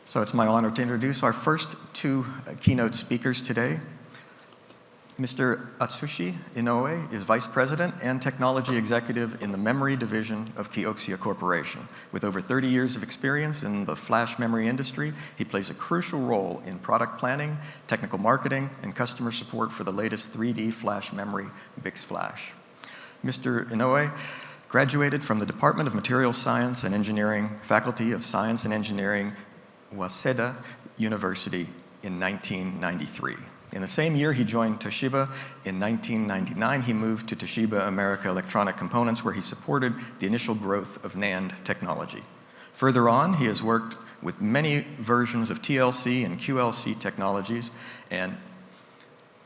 So it's my honor to introduce our first two keynote speakers today. Mr. Atsushi Inoue is Vice President and Technology Executive in the Memory Division of KIOXIA Corporation. With over 30 years of experience in the flash memory industry, he plays a crucial role in product planning, technical marketing, and customer support for the latest 3D flash memory, BiCS Flash. Mr. Inoue graduated from the Department of Materials Science and Engineering, Faculty of Science and Engineering, Waseda University in 1993. In the same year, he joined Toshiba. In 1999, he moved to Toshiba America Electronic Components, where he supported the initial growth of NAND technology. Further on, he has worked with many versions of TLC and QLC technologies and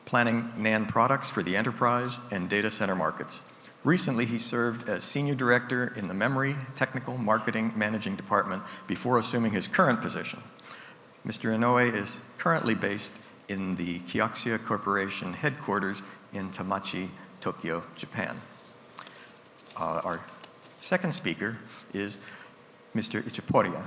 planning NAND products for the enterprise and data center markets. Recently, he served as Senior Director in the Memory Technical Marketing Managing Department before assuming his current position. Mr. Inoue is currently based in the KIOXIA Corporation headquarters in Tamachi, Tokyo, Japan. Our second speaker is Mr. Ichiporia.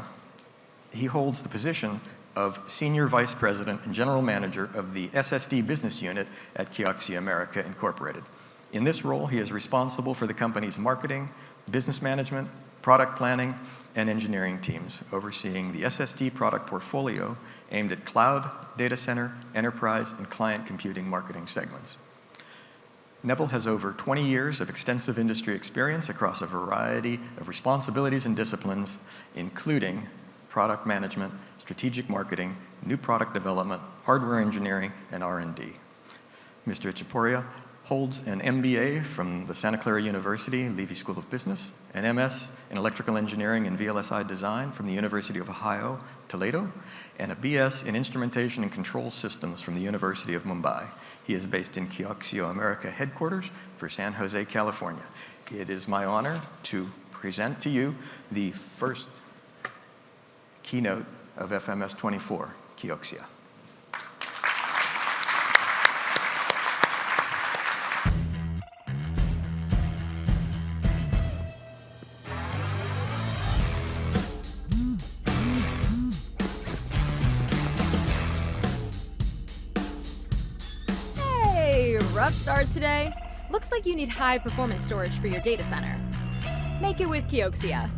He holds the position of Senior Vice President and General Manager of the SSD Business Unit at KIOXIA America Incorporated. In this role, he is responsible for the company's marketing, business management, product planning, and engineering teams, overseeing the SSD product portfolio aimed at cloud, data center, enterprise, and client computing marketing segments. Neville has over 20 years of extensive industry experience across a variety of responsibilities and disciplines, including product management, strategic marketing, new product development, hardware engineering, and R&D. Mr. Ichiporia holds an MBA from the Santa Clara University Levy School of Business, an MS in Electrical Engineering and VLSI Design from the University of Ohio, Toledo, and a BS in Instrumentation and Control Systems from the University of Mumbai. He is based in KIOXIA America headquarters for San Jose, California. It is my honor to present to you the first keynote of FMS 24, KIOXIA. Rough start today? Looks like you need high-performance storage for your data center. Make it with KIOXIA.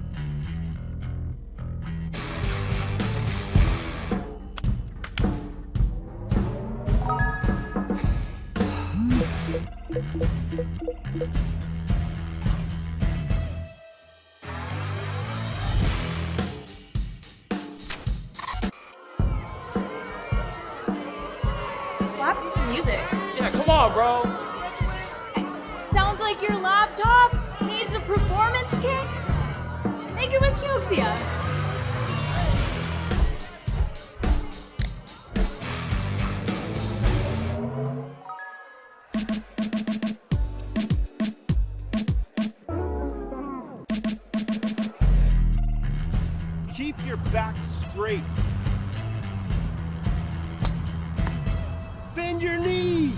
What happened to the music? Yeah, come on, bro. Sounds like your laptop needs a performance kick? Make it with KIOXIA. Keep your back straight. Bend your knees.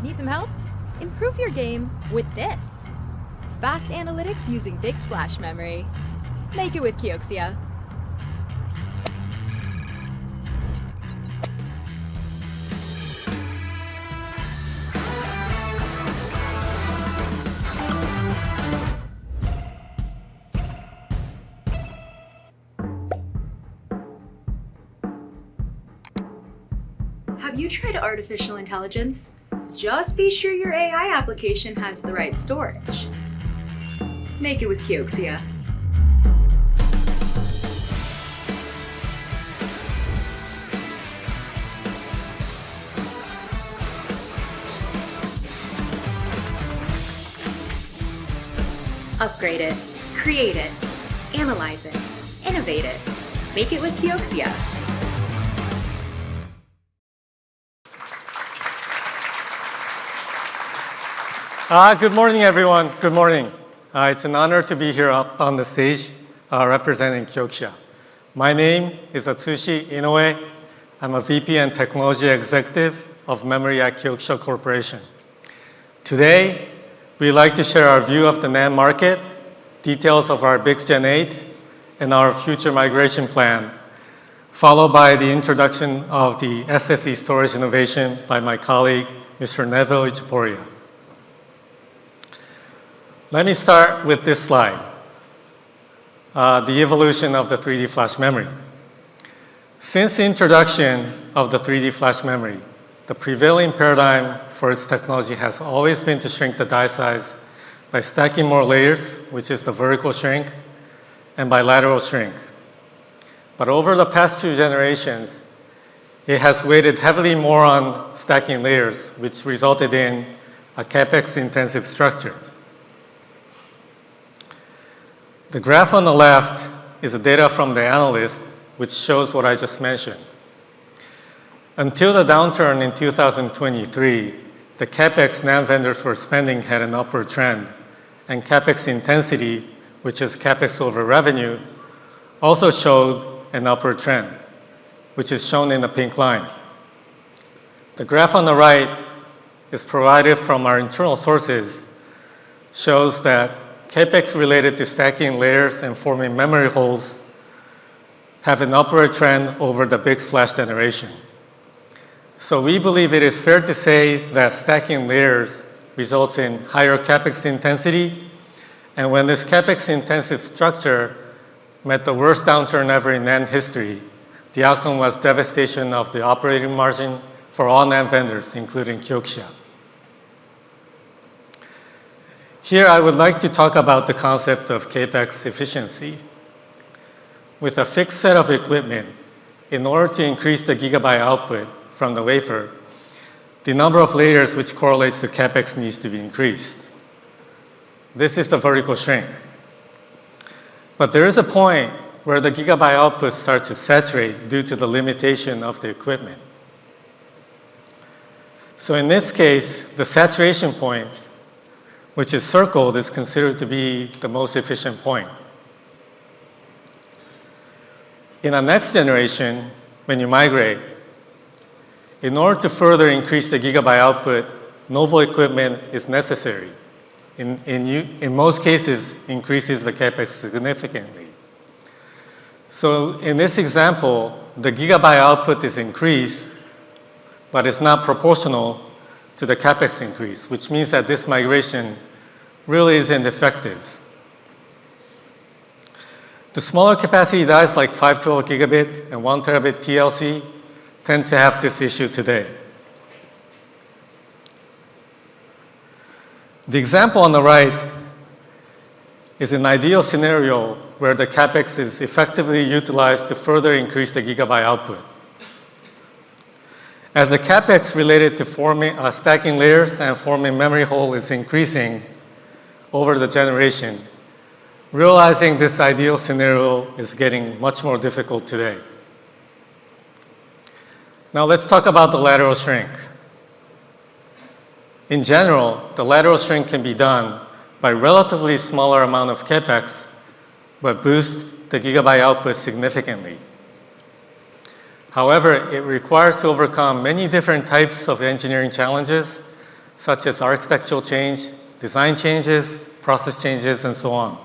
Need some help? Improve your game with this. Fast analytics using BiCS flash memory. Make it with KIOXIA. Have you tried artificial intelligence? Just be sure your AI application has the right storage. Make it with KIOXIA. Upgrade it, create it, analyze it, innovate it. Make it with KIOXIA. Good morning, everyone. Good morning. It's an honor to be here up on the stage representing KIOXIA. My name is Atsushi Inoue. I'm a VP and Technology Executive of Memory at KIOXIA Corporation. Today, we'd like to share our view of the NAND market details of our BiCS Gen 8 and our future migration plan, followed by the introduction of the SSD storage innovation by my colleague, Mr. Neville Ichiporia. Let me start with this slide, the evolution of the 3D flash memory. Since the introduction of the 3D flash memory, the prevailing paradigm for its technology has always been to shrink the die size by stacking more layers, which is the vertical shrink, and by lateral shrink. But over the past 2 generations, it has weighted heavily more on stacking layers, which resulted in a CapEx-intensive structure. The graph on the left is the data from the analyst, which shows what I just mentioned. Until the downturn in 2023, the CapEx NAND vendors were spending had an upward trend, and CapEx intensity, which is CapEx over revenue, also showed an upward trend, which is shown in the pink line. The graph on the right is provided from our internal sources, shows that CapEx related to stacking layers and forming memory holes have an upward trend over the BiCS flash generation. So we believe it is fair to say that stacking layers results in higher CapEx intensity, and when this CapEx intensive structure met the worst downturn ever in NAND history, the outcome was devastation of the operating margin for all NAND vendors, including KIOXIA. Here I would like to talk about the concept of CapEx efficiency. With a fixed set of equipment, in order to increase the gigabyte output from the wafer, the number of layers which correlates to CapEx needs to be increased. This is the vertical shrink. But there is a point where the gigabyte output starts to saturate due to the limitation of the equipment. So in this case, the saturation point, which is circled, is considered to be the most efficient point. In the next generation, when you migrate, in order to further increase the gigabyte output, novel equipment is necessary. In most cases, increases the CapEx significantly. So in this example, the gigabyte output is increased, but it's not proportional to the CapEx increase, which means that this migration really isn't effective. The smaller capacity dies like 512 gigabit and 1 terabit TLC tend to have this issue today. The example on the right is an ideal scenario where the CapEx is effectively utilized to further increase the gigabyte output. As the CapEx related to stacking layers and forming memory hole is increasing over the generation, realizing this ideal scenario is getting much more difficult today. Now let's talk about the lateral shrink. In general, the lateral shrink can be done by relatively smaller amount of CapEx, but boosts the gigabyte output significantly. However, it requires to overcome many different types of engineering challenges, such as architectural change, design changes, process changes, and so on.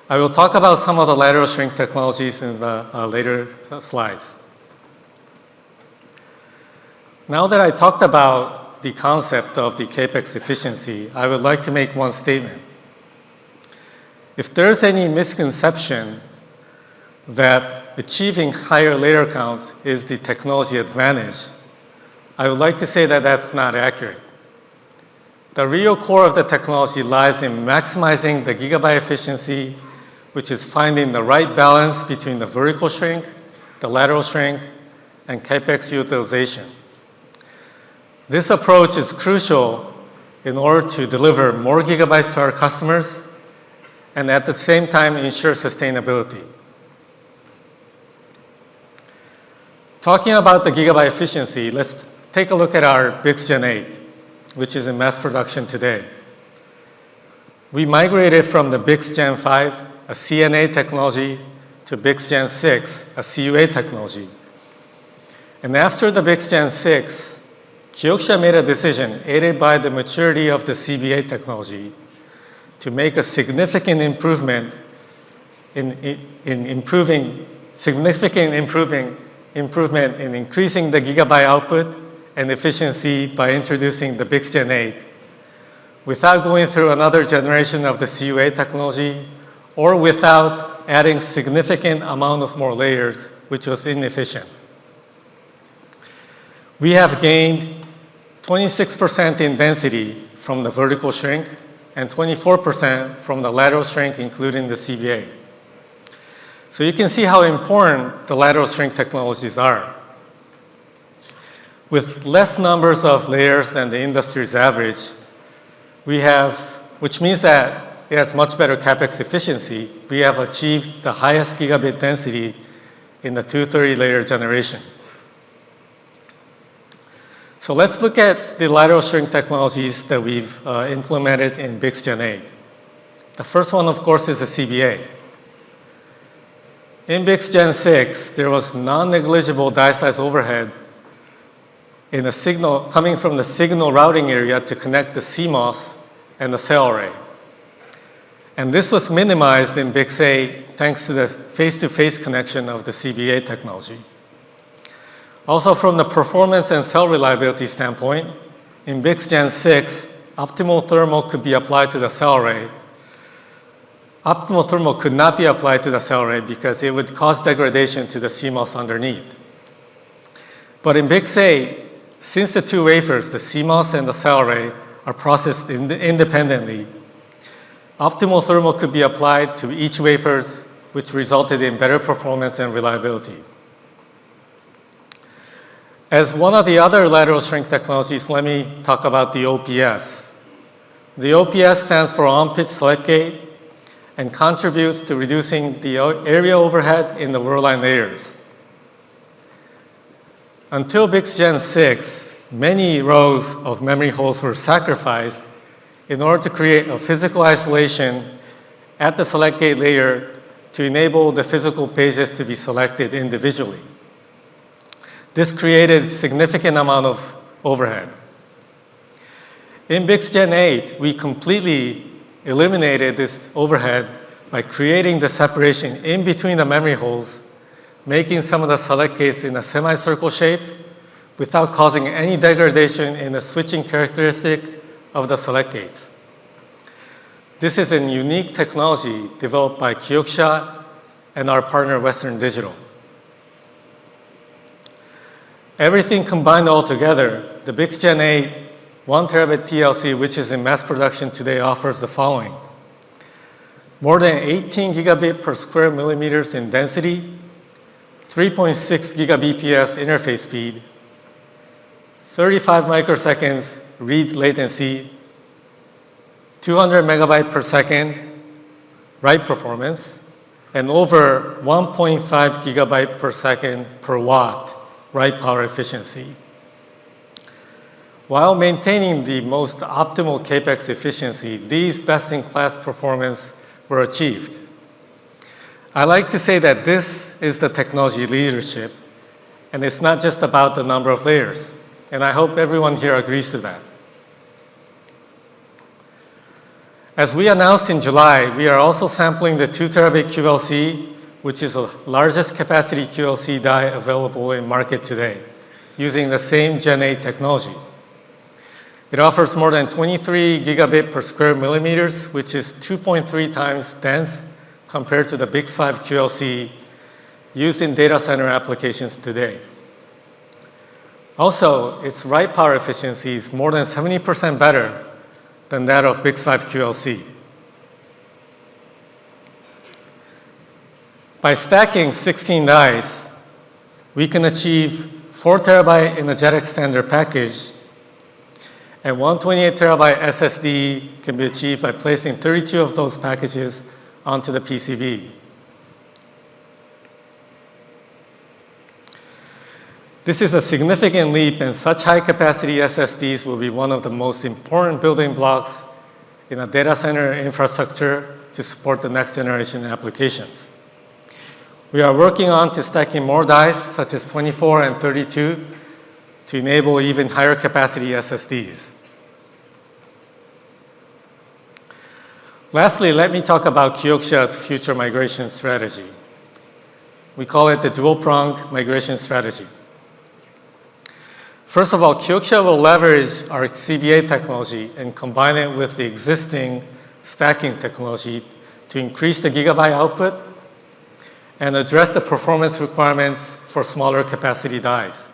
I will talk about some of the lateral shrink technologies in the later slides. Now that I talked about the concept of the CapEx efficiency, I would like to make one statement. If there's any misconception that achieving higher layer counts is the technology advantage, I would like to say that that's not accurate. The real core of the technology lies in maximizing the gigabyte efficiency, which is finding the right balance between the vertical shrink, the lateral shrink, and CapEx utilization. This approach is crucial in order to deliver more gigabytes to our customers and at the same time ensure sustainability. Talking about the gigabyte efficiency, let's take a look at our BiCS Gen 8, which is in mass production today. We migrated from the BiCS Gen 5, a CNA technology, to BiCS Gen 6, a CUA technology. And after the BiCS Gen 6, KIOXIA made a decision, aided by the maturity of the CBA technology, to make a significant improvement in increasing the gigabyte output and efficiency by introducing the BiCS Gen 8 without going through another generation of the CUA technology or without adding significant amount of more layers, which was inefficient. We have gained 26% in density from the vertical shrink and 24% from the lateral shrink, including the CBA. So you can see how important the lateral shrink technologies are. With less numbers of layers than the industry's average, which means that it has much better CapEx efficiency, we have achieved the highest gigabit density in the 230-layer generation. So let's look at the lateral shrink technologies that we've implemented in BiCS Gen 8. The first one, of course, is the CBA. In BiCS Gen 6, there was non-negligible die size overhead in the signal coming from the signal routing area to connect the CMOS and the cell array. And this was minimized in BiCS 8 thanks to the face-to-face connection of the CBA technology. Also, from the performance and cell reliability standpoint, in BiCS Gen 6, optimal thermal could be applied to the cell array. Optimal thermal could not be applied to the cell array because it would cause degradation to the CMOS underneath. But in BiCS 8, since the two wafers, the CMOS and the cell array, are processed independently, optimal thermal could be applied to each wafers, which resulted in better performance and reliability. As one of the other lateral shrink technologies, let me talk about the OPS. The OPS stands for on-pitch select gate and contributes to reducing the area overhead in the wordline layers. Until BiCS Gen 6, many rows of memory holes were sacrificed in order to create a physical isolation at the select gate layer to enable the physical pages to be selected individually. This created significant amount of overhead. In BiCS Gen 8, we completely eliminated this overhead by creating the separation in between the memory holes, making some of the select gates in a semicircle shape without causing any degradation in the switching characteristic of the select gates. This is a unique technology developed by KIOXIA and our partner Western Digital. Everything combined all together, the BiCS Gen 8 1 terabit TLC, which is in mass production today, offers the following: more than 18 gigabit per square millimeters in density, 3.6 gigabps interface speed, 35 microseconds read latency, 200 megabyte per second write performance, and over 1.5 gigabyte per second per watt write power efficiency, while maintaining the most optimal CapEx efficiency. These best-in-class performance were achieved. I like to say that this is the technology leadership, and it's not just about the number of layers. And I hope everyone here agrees to that. As we announced in July, we are also sampling the 2 terabit QLC, which is the largest capacity QLC die available in market today, using the same Gen 8 technology. It offers more than 23 gigabit per square millimeters, which is 2.3 times dense compared to the BiCS 5 QLC used in data center applications today. Also, its write power efficiency is more than 70% better than that of BiCS 5 QLC. By stacking 16 dies, we can achieve 4 terabyte in a jet extender package, and 128 terabyte SSD can be achieved by placing 32 of those packages onto the PCB. This is a significant leap, and such high-capacity SSDs will be one of the most important building blocks in a data center infrastructure to support the next generation applications. We are working on to stacking more dies, such as 24 and 32, to enable even higher capacity SSDs. Lastly, let me talk about KIOXIA's future migration strategy. We call it the dual-pronged migration strategy. First of all, KIOXIA will leverage our CBA technology and combine it with the existing stacking technology to increase the gigabyte output and address the performance requirements for smaller capacity dies.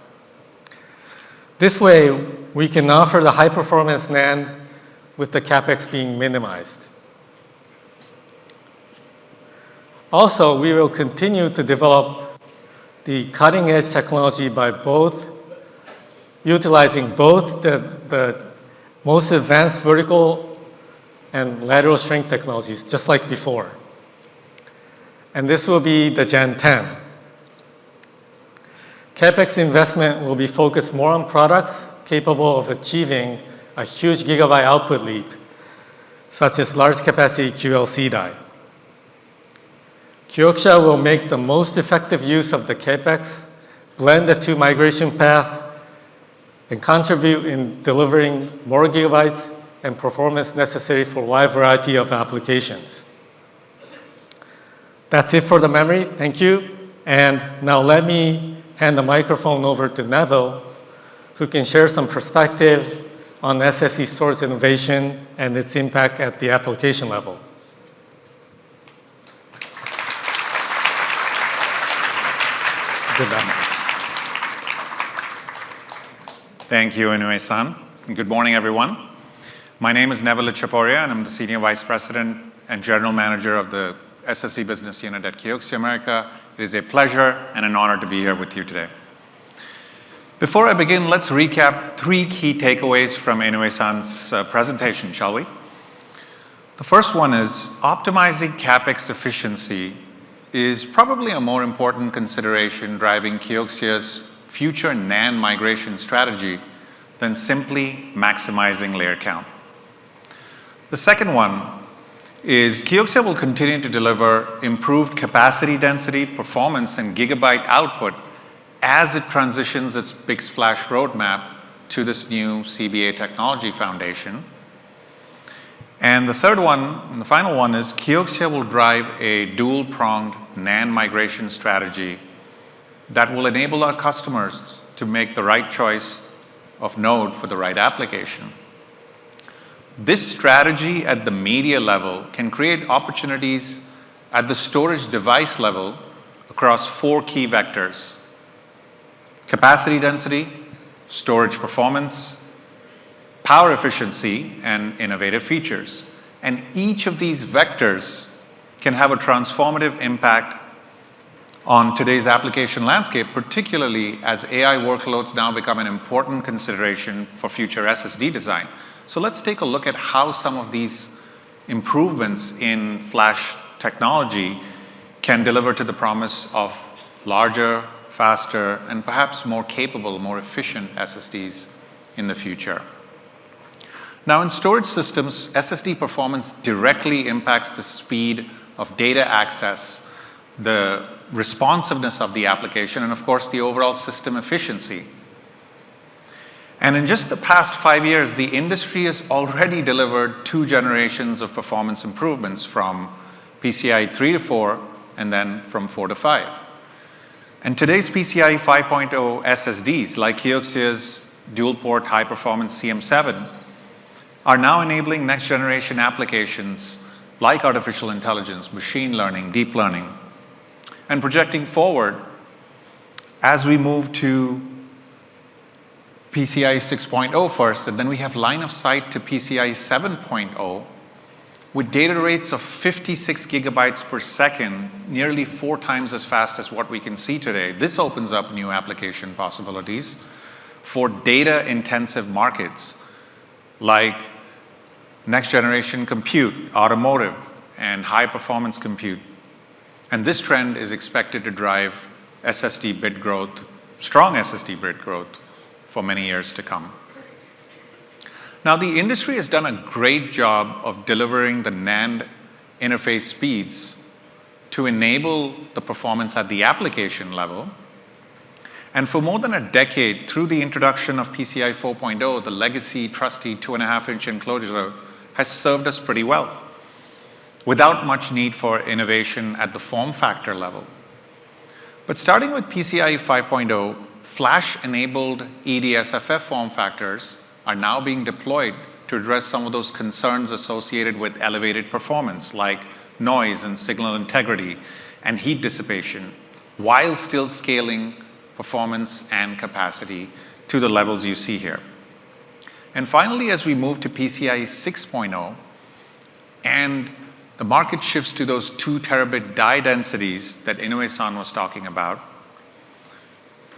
This way, we can offer the high-performance NAND with the CapEx being minimized. Also, we will continue to develop the cutting-edge technology by utilizing both the most advanced vertical and lateral shrink technologies, just like before. And this will be the Gen 10. CapEx investment will be focused more on products capable of achieving a huge gigabyte output leap, such as large capacity QLC die. KIOXIA will make the most effective use of the CapEx, blend the two migration paths, and contribute in delivering more gigabytes and performance necessary for a wide variety of applications. That's it for the memory. Thank you. And now let me hand the microphone over to Neville, who can share some perspective on SSD storage innovation and its impact at the application level. Good luck. Thank you, Inoue-san. Good morning, everyone. My name is Neville Chaporia, and I'm the Senior Vice President and General Manager of the SSD Business Unit at KIOXIA America. It is a pleasure and an honor to be here with you today. Before I begin, let's recap 3 key takeaways from Inoue-san's presentation, shall we? The first one is optimizing CapEx efficiency is probably a more important consideration driving KIOXIA's future NAND migration strategy than simply maximizing layer count. The second one is KIOXIA will continue to deliver improved capacity density, performance, and gigabyte output as it transitions its BiCS Flash roadmap to this new CBA technology foundation. And the third one, and the final one, is KIOXIA will drive a dual-pronged NAND migration strategy that will enable our customers to make the right choice of node for the right application. This strategy at the media level can create opportunities at the storage device level across 4 key vectors: capacity density, storage performance, power efficiency, and innovative features. And each of these vectors can have a transformative impact on today's application landscape, particularly as AI workloads now become an important consideration for future SSD design. So let's take a look at how some of these improvements in flash technology can deliver to the promise of larger, faster, and perhaps more capable, more efficient SSDs in the future. Now, in storage systems, SSD performance directly impacts the speed of data access, the responsiveness of the application, and of course, the overall system efficiency. And in just the past 5 years, the industry has already delivered 2 generations of performance improvements from PCIe 3 to 4, and then from 4 to 5. And today's PCIe 5.0 SSDs, like KIOXIA's dual-port high-performance CM7, are now enabling next-generation applications like artificial intelligence, machine learning, deep learning. And projecting forward, as we move to PCIe 6.0 first, and then we have line of sight to PCIe 7.0 with data rates of 56 gigabytes per second, nearly 4 times as fast as what we can see today. This opens up new application possibilities for data-intensive markets like next-generation compute, automotive, and high-performance compute. And this trend is expected to drive SSD bit growth, strong SSD bit growth, for many years to come. Now, the industry has done a great job of delivering the NAND interface speeds to enable the performance at the application level. And for more than a decade, through the introduction of PCIe 4.0, the legacy trusty 2.5-inch enclosure has served us pretty well. without much need for innovation at the form factor level. But starting with PCIe 5.0, flash-enabled EDSFF form factors are now being deployed to address some of those concerns associated with elevated performance, like noise and signal integrity and heat dissipation, while still scaling performance and capacity to the levels you see here. And finally, as we move to PCIe 6.0, and the market shifts to those 2 terabit die densities that Inoue-san was talking about,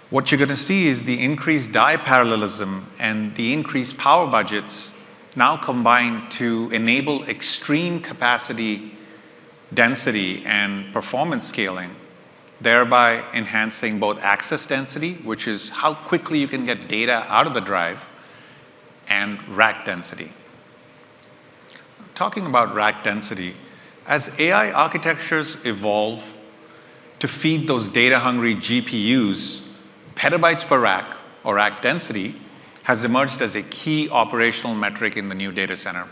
what you're going to see is the increased die parallelism and the increased power budgets now combined to enable extreme capacity, density, and performance scaling, thereby enhancing both access density, which is how quickly you can get data out of the drive, and rack density. Talking about rack density, as AI architectures evolve to feed those data-hungry GPUs, petabytes per rack, or rack density, has emerged as a key operational metric in the new data center.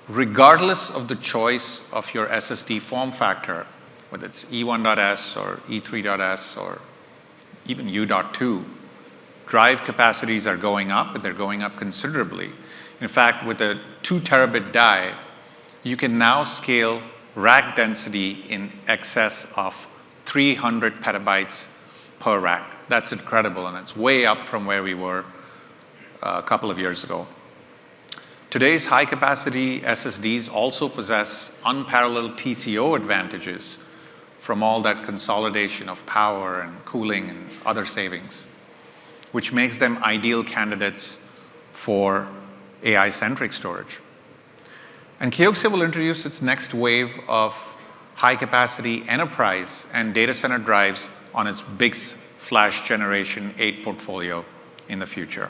Regardless of the choice of your SSD form factor, whether it's E1.S or E3.S or even U.2, drive capacities are going up, and they're going up considerably. In fact, with a 2 terabit die, you can now scale rack density in excess of 300 petabytes per rack. That's incredible, and it's way up from where we were a couple of years ago. Today's high-capacity SSDs also possess unparalleled TCO advantages from all that consolidation of power and cooling and other savings, which makes them ideal candidates for AI-centric storage. And KIOXIA will introduce its next wave of high-capacity enterprise and data center drives on its BiCS Flash Generation 8 portfolio in the future.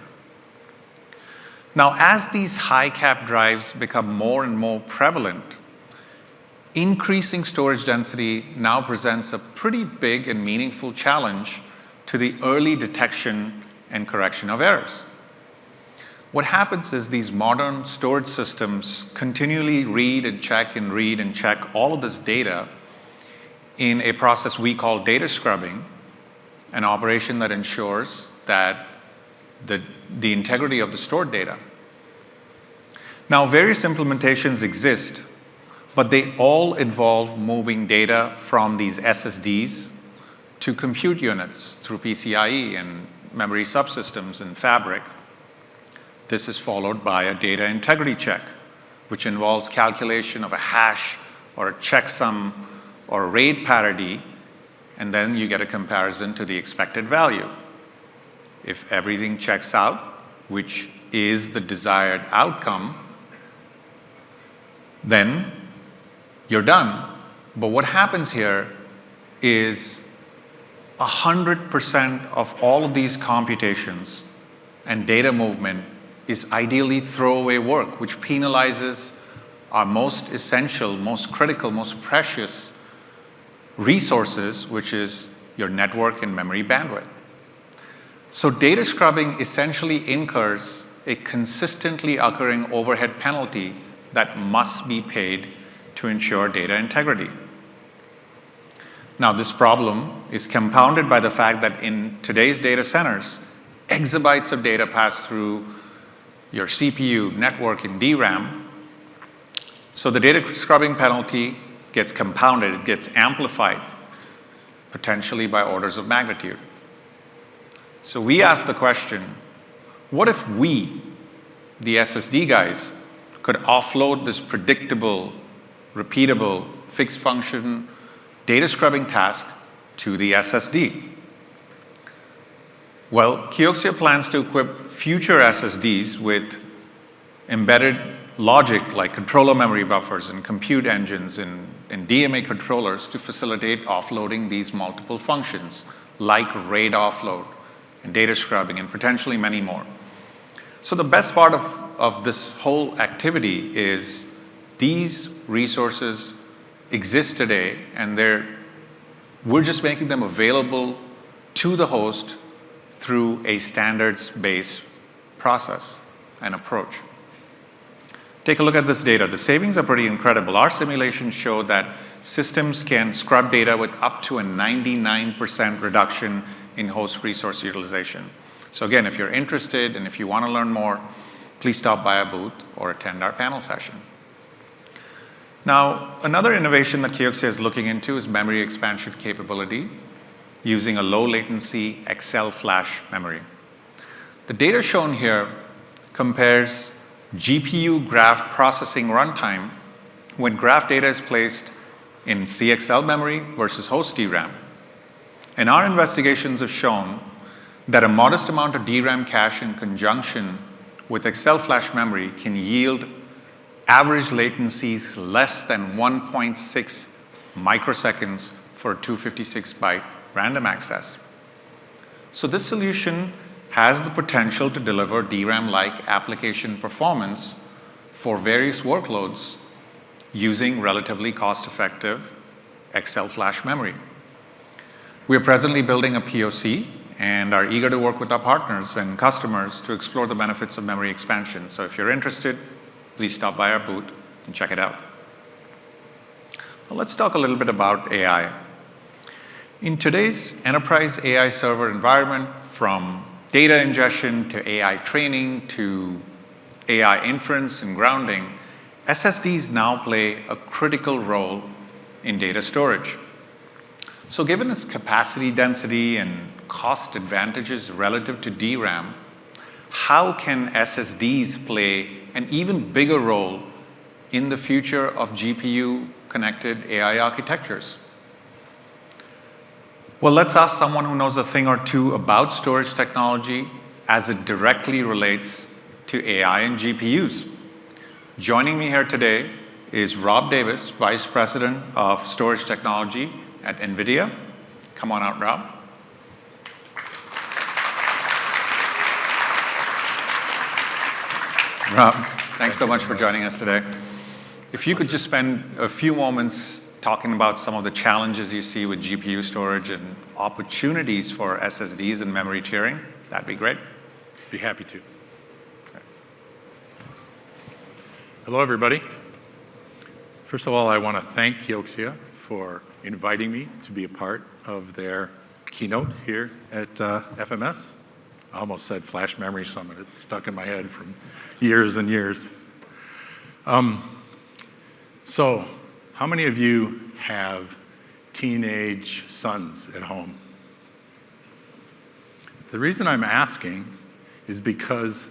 Now, as these high-cap drives become more and more prevalent, increasing storage density now presents a pretty big and meaningful challenge to the early detection and correction of errors. What happens is these modern storage systems continually read and check and read and check all of this data in a process we call data scrubbing, an operation that ensures that the integrity of the stored data. Now, various implementations exist, but they all involve moving data from these SSDs to compute units through PCIe and memory subsystems and fabric. This is followed by a data integrity check, which involves calculation of a hash or a checksum or RAID parity, and then you get a comparison to the expected value. If everything checks out, which is the desired outcome, then you're done. But what happens here is 100% of all of these computations and data movement is ideally throwaway work, which penalizes our most essential, most critical, most precious resources, which is your network and memory bandwidth. So data scrubbing essentially incurs a consistently occurring overhead penalty that must be paid to ensure data integrity. Now, this problem is compounded by the fact that in today's data centers, exabytes of data pass through your CPU, network, and DRAM. So the data scrubbing penalty gets compounded, it gets amplified, potentially by orders of magnitude. So we ask the question, what if we, the SSD guys, could offload this predictable, repeatable, fixed function data scrubbing task to the SSD? Well, KIOXIA plans to equip future SSDs with embedded logic like controller memory buffers and compute engines and DMA controllers to facilitate offloading these multiple functions like RAID offload and data scrubbing and potentially many more. So the best part of this whole activity is these resources exist today, and we're just making them available to the host through a standards-based process and approach. Take a look at this data. The savings are pretty incredible. Our simulations show that systems can scrub data with up to a 99% reduction in host resource utilization. So again, if you're interested and if you want to learn more, please stop by our booth or attend our panel session. Now, another innovation that KIOXIA is looking into is memory expansion capability using a low latency Excel flash memory. The data shown here compares GPU graph processing runtime when graph data is placed in CXL memory versus host DRAM. And our investigations have shown that a modest amount of DRAM cache in conjunction with Excel flash memory can yield average latencies less than 1.6 microseconds for a 256-byte random access. So this solution has the potential to deliver DRAM-like application performance for various workloads using relatively cost-effective Excel flash memory. We are presently building a POC and are eager to work with our partners and customers to explore the benefits of memory expansion. So if you're interested, please stop by our booth and check it out. Well, let's talk a little bit about AI. In today's enterprise AI server environment, from data ingestion to AI training to AI inference and grounding, SSDs now play a critical role in data storage. So given its capacity density and cost advantages relative to DRAM, how can SSDs play an even bigger role in the future of GPU-connected AI architectures? Well, let's ask someone who knows a thing or two about storage technology as it directly relates to AI and GPUs. Joining me here today is Rob Davis, Vice President of Storage Technology at NVIDIA. Come on out, Rob. Rob, thanks so much for joining us today. If you could just spend a few moments talking about some of the challenges you see with GPU storage and opportunities for SSDs and memory tiering, that'd be great. Be happy to. Hello, everybody. First of all, I want to thank KIOXIA for inviting me to be a part of their keynote here at FMS. I almost said Flash Memory Summit. It's stuck in my head from years and years. So, how many of you have teenage sons at home? The reason I'm asking is because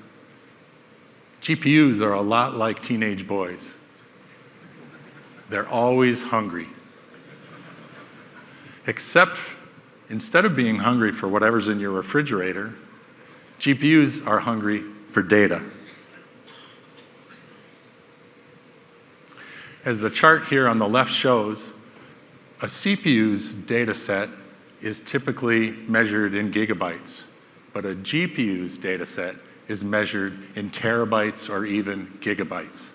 GPUs are a lot like teenage boys. They're always hungry. Except instead of being hungry for whatever's in your refrigerator, GPUs are hungry for data. As the chart here on the left shows, a CPU's data set is typically measured in gigabytes, but a GPU's data set is measured in terabytes or even gigabytes.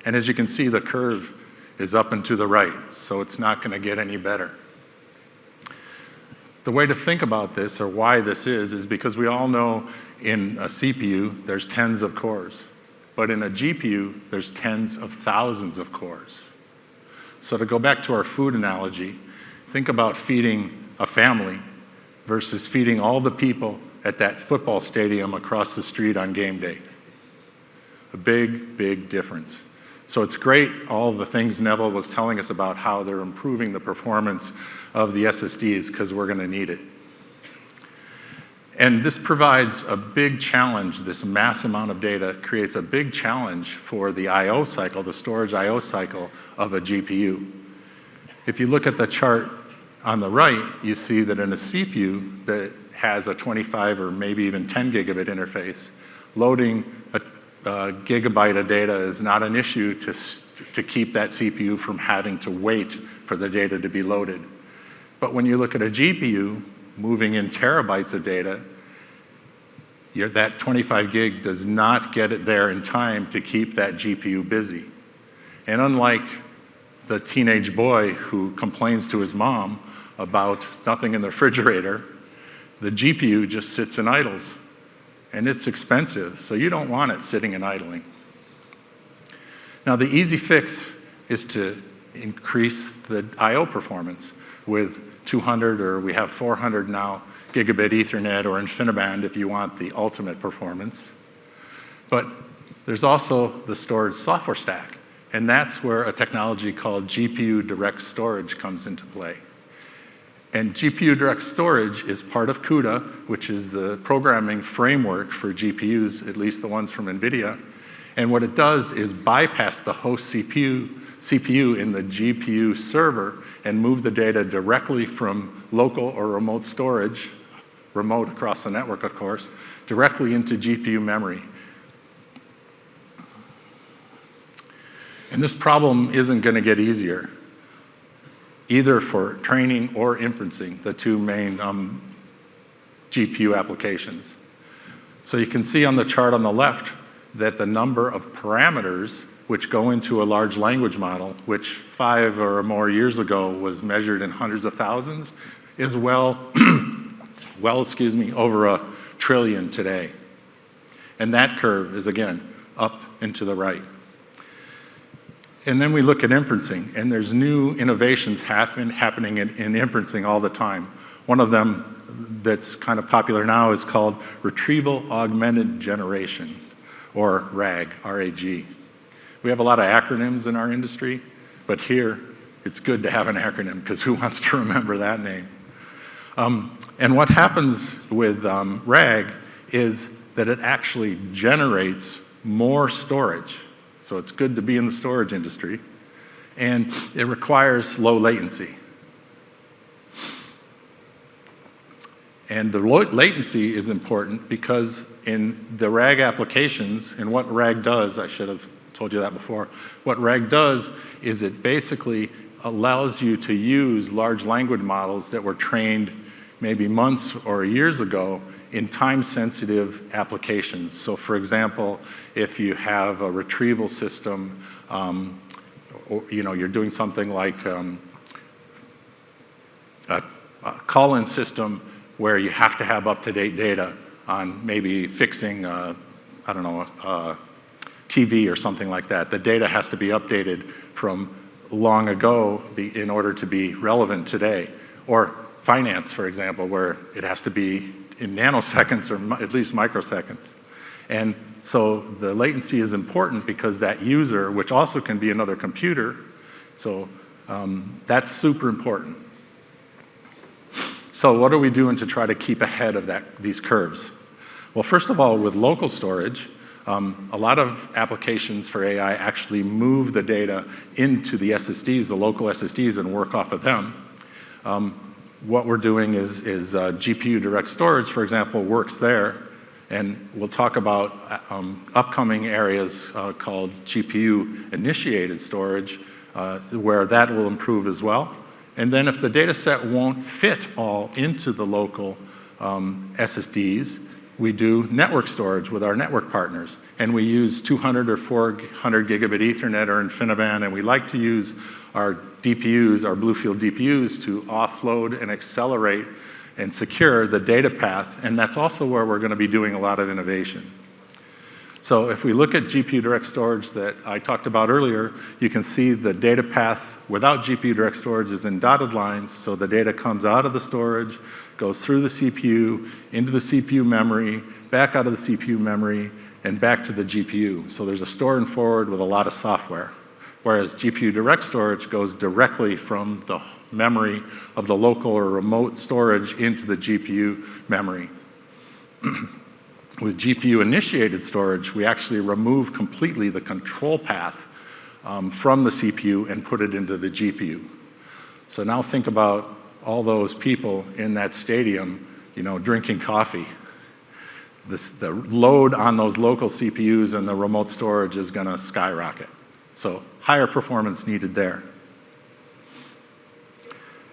And as you can see, the curve is up and to the right, so it's not going to get any better. The way to think about this, or why this is because we all know in a CPU there's tens of cores. But in a GPU, there's tens of thousands of cores. So to go back to our food analogy, think about feeding a family versus feeding all the people at that football stadium across the street on game day. A big, big difference. So it's great, all the things Neville was telling us about how they're improving the performance of the SSDs, because we're going to need it. And this provides a big challenge. This mass amount of data creates a big challenge for the I/O cycle, the storage I/O cycle of a GPU. If you look at the chart on the right, you see that in a CPU that has a 25 or maybe even 10 gigabit interface, loading a gigabyte of data is not an issue to keep that CPU from having to wait for the data to be loaded. But when you look at a GPU, moving in terabytes of data, that 25 gig does not get it there in time to keep that GPU busy. And unlike the teenage boy who complains to his mom about nothing in the refrigerator, the GPU just sits and idles. And it's expensive, so you don't want it sitting and idling. Now, the easy fix is to increase the I/O performance with 200, or we have 400 now, gigabit Ethernet or InfiniBand if you want the ultimate performance. But there's also the storage software stack, and that's where a technology called GPU Direct Storage comes into play. And GPU Direct Storage is part of CUDA, which is the programming framework for GPUs, at least the ones from NVIDIA. And what it does is bypass the host CPU in the GPU server and move the data directly from local or remote storage, remote across the network, of course, directly into GPU memory. And this problem isn't going to get easier, either for training or inferencing, the two main GPU applications. So you can see on the chart on the left that the number of parameters which go into a large language model, which 5 or more years ago was measured in hundreds of thousands, is over 1 trillion today. And that curve is, again, up and to the right. And then we look at inferencing, and there's new innovations happening in inferencing all the time. One of them that's kind of popular now is called Retrieval Augmented Generation, or RAG, R-A-G. We have a lot of acronyms in our industry, but here it's good to have an acronym, because who wants to remember that name? And what happens with RAG is that it actually generates more storage. So it's good to be in the storage industry. And it requires low latency. And the low latency is important because in the RAG applications, and what RAG does, I should have told you that before, what RAG does is it basically allows you to use large language models that were trained maybe months or years ago in time-sensitive applications. So for example, if you have a retrieval system, or, you're doing something like a call-in system where you have to have up-to-date data on maybe fixing, TV or something like that. The data has to be updated from long ago in order to be relevant today. Or finance, for example, where it has to be in nanoseconds or at least microseconds. And so the latency is important because that user, which also can be another computer, so that's super important. So what are we doing to try to keep ahead of these curves? Well, first of all, with local storage, a lot of applications for AI actually move the data into the SSDs, the local SSDs, and work off of them. What we're doing is GPU Direct Storage, for example, works there. And we'll talk about upcoming areas called GPU Initiated Storage, where that will improve as well. And then if the data set won't fit all into the local SSDs, we do network storage with our network partners. And we use 200 or 400 gigabit Ethernet or InfiniBand, and we like to use our DPUs, our Bluefield DPUs, to offload and accelerate and secure the data path, and that's also where we're going to be doing a lot of innovation. So if we look at GPU Direct Storage that I talked about earlier, you can see the data path without GPU Direct Storage is in dotted lines, so the data comes out of the storage, goes through the CPU, into the CPU memory, back out of the CPU memory, and back to the GPU. So there's a store and forward with a lot of software. Whereas GPU Direct Storage goes directly from the memory of the local or remote storage into the GPU memory. With GPU Initiated Storage, we actually remove completely the control path from the CPU and put it into the GPU. So now think about all those people in that stadium, drinking coffee. The load on those local CPUs and the remote storage is going to skyrocket. So higher performance needed there.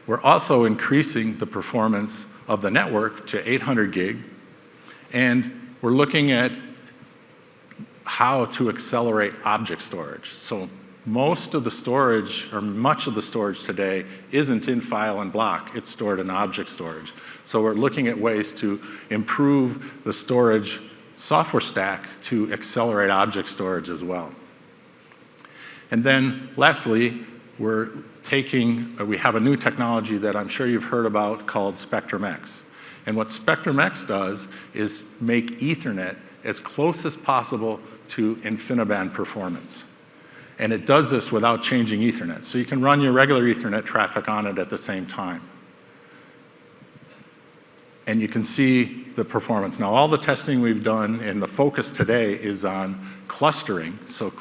We're also increasing the performance of the network to 800 gig, and we're looking at how to accelerate object storage. So most of the storage, or much of the storage today, isn't in file and block. It's stored in object storage. So we're looking at ways to improve the storage software stack to accelerate object storage as well. And then lastly, we have a new technology that I'm sure you've heard about called Spectrum-X. And what Spectrum-X does is make Ethernet as close as possible to InfiniBand performance. And it does this without changing Ethernet. So you can run your regular Ethernet traffic on it at the same time. And you can see the performance. Now, all the testing we've done, and the focus today is on clustering. So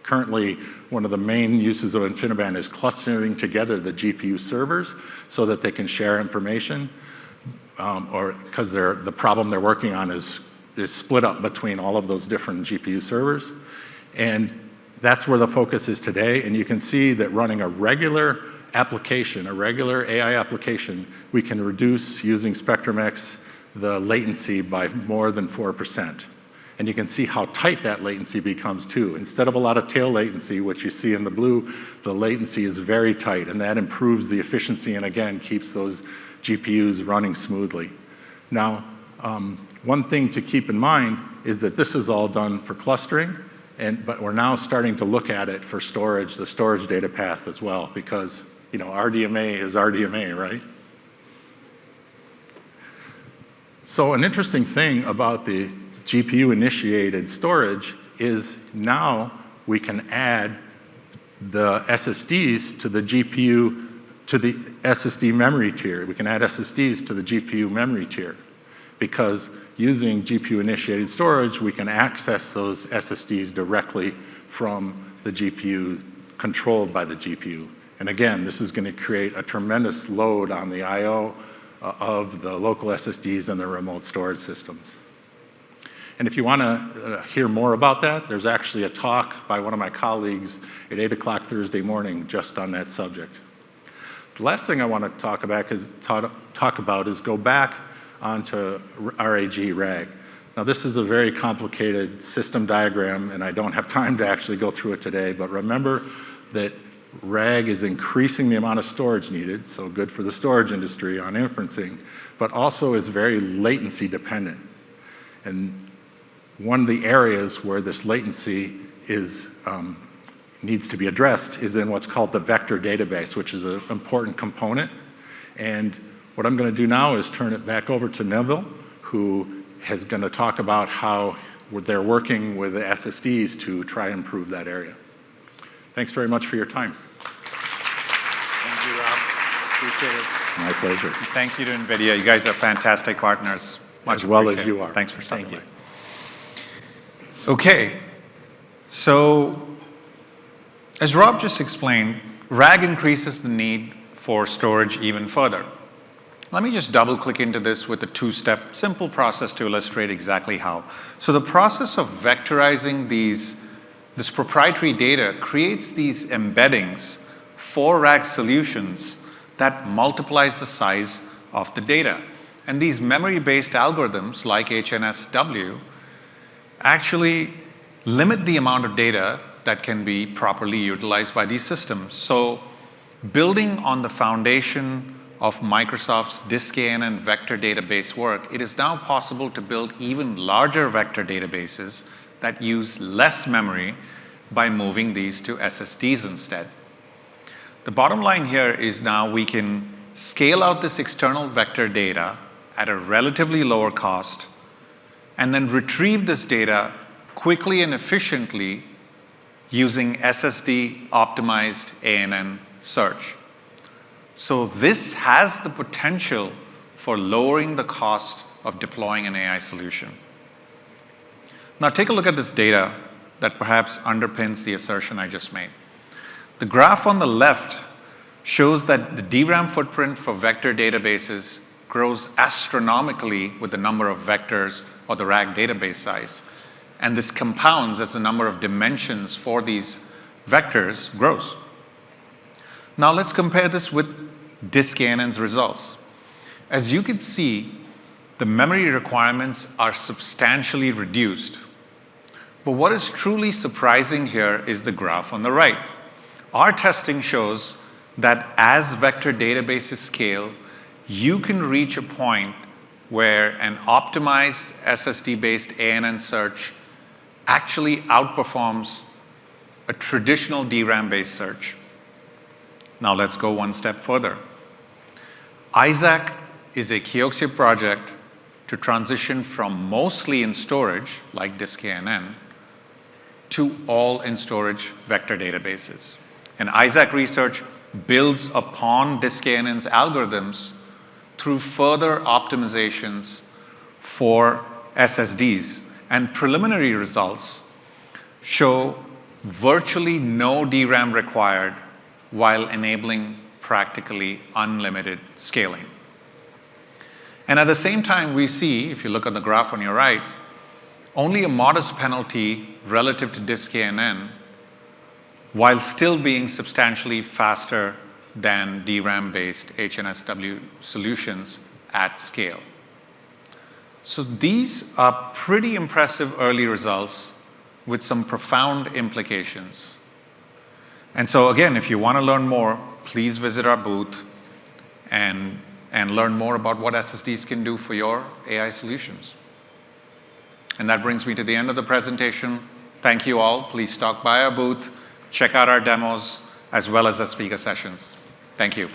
currently, one of the main uses of InfiniBand is clustering together the GPU servers so that they can share information, or because the problem they're working on is split up between all of those different GPU servers. And that's where the focus is today. And you can see that running a regular application, a regular AI application, we can reduce, using Spectrum-X, the latency by more than 4%. And you can see how tight that latency becomes too. Instead of a lot of tail latency, which you see in the blue, the latency is very tight, and that improves the efficiency and again, keeps those GPUs running smoothly. Now, one thing to keep in mind is that this is all done for clustering, but we're now starting to look at it for storage, the storage data path as well, because RDMA is RDMA, right? So an interesting thing about the GPU-initiated storage is now we can add the SSDs to the GPU, to the SSD memory tier. We can add SSDs to the GPU memory tier, because using GPU-initiated storage, we can access those SSDs directly from the GPU, controlled by the GPU. And again, this is going to create a tremendous load on the I/O of the local SSDs and the remote storage systems. And if you want to hear more about that, there's actually a talk by one of my colleagues at 8 o'clock Thursday morning just on that subject. The last thing I want to talk about is go back onto RAG. Now, this is a very complicated system diagram, and I don't have time to actually go through it today, but remember that RAG is increasing the amount of storage needed, so good for the storage industry on inferencing, but also is very latency dependent. And one of the areas where this latency needs to be addressed is in what's called the vector database, which is an important component. And what I'm going to do now is turn it back over to Neville, who is going to talk about how they're working with the SSDs to try and improve that area. Thanks very much for your time. Thank you, Rob. Appreciate it. My pleasure. Thank you to NVIDIA. You guys are fantastic partners. Much As well as appreciated. you are. Thanks for stopping Thank by. Okay, so as Rob just explained, RAG increases the need for storage even further. Let me just double click into this with a two-step simple process to illustrate exactly how. So the process of vectorizing this proprietary data creates these embeddings for RAG solutions that multiplies the size of the data. And these memory-based algorithms like HNSW actually limit the amount of data that can be properly utilized by these systems. So building on the foundation of Microsoft's DiskANN vector database work, it is now possible to build even larger vector databases that use less memory by moving these to SSDs instead. The bottom line here is now we can scale out this external vector data at a relatively lower cost and then retrieve this data quickly and efficiently using SSD optimized ANN search. So this has the potential for lowering the cost of deploying an AI solution. Now take a look at this data that perhaps underpins the assertion I just made. The graph on the left shows that the DRAM footprint for vector databases grows astronomically with the number of vectors or the RAG database size. And this compounds as the number of dimensions for these vectors grows. Now let's compare this with DiskANN's results. As you can see, the memory requirements are substantially reduced. But what is truly surprising here is the graph on the right. Our testing shows that as vector databases scale, you can reach a point where an optimized SSD-based ANN search actually outperforms a traditional DRAM-based search. Now let's go one step further. Isaac is a KIOXIA project to transition from mostly in storage, like disk KNN, to all in storage vector databases. And Isaac research builds upon disk KNN's algorithms through further optimizations for SSDs. And preliminary results show virtually no DRAM required while enabling practically unlimited scaling. And at the same time, we see, if you look at the graph on your right, only a modest penalty relative to disk KNN, while still being substantially faster than DRAM-based HNSW solutions at scale. So these are pretty impressive early results with some profound implications. And so again, if you want to learn more, please visit our booth and learn more about what SSDs can do for your AI solutions. And that brings me to the end of the presentation. Thank you all. Please stop by our booth, check out our demos, as well as our speaker sessions. Thank you.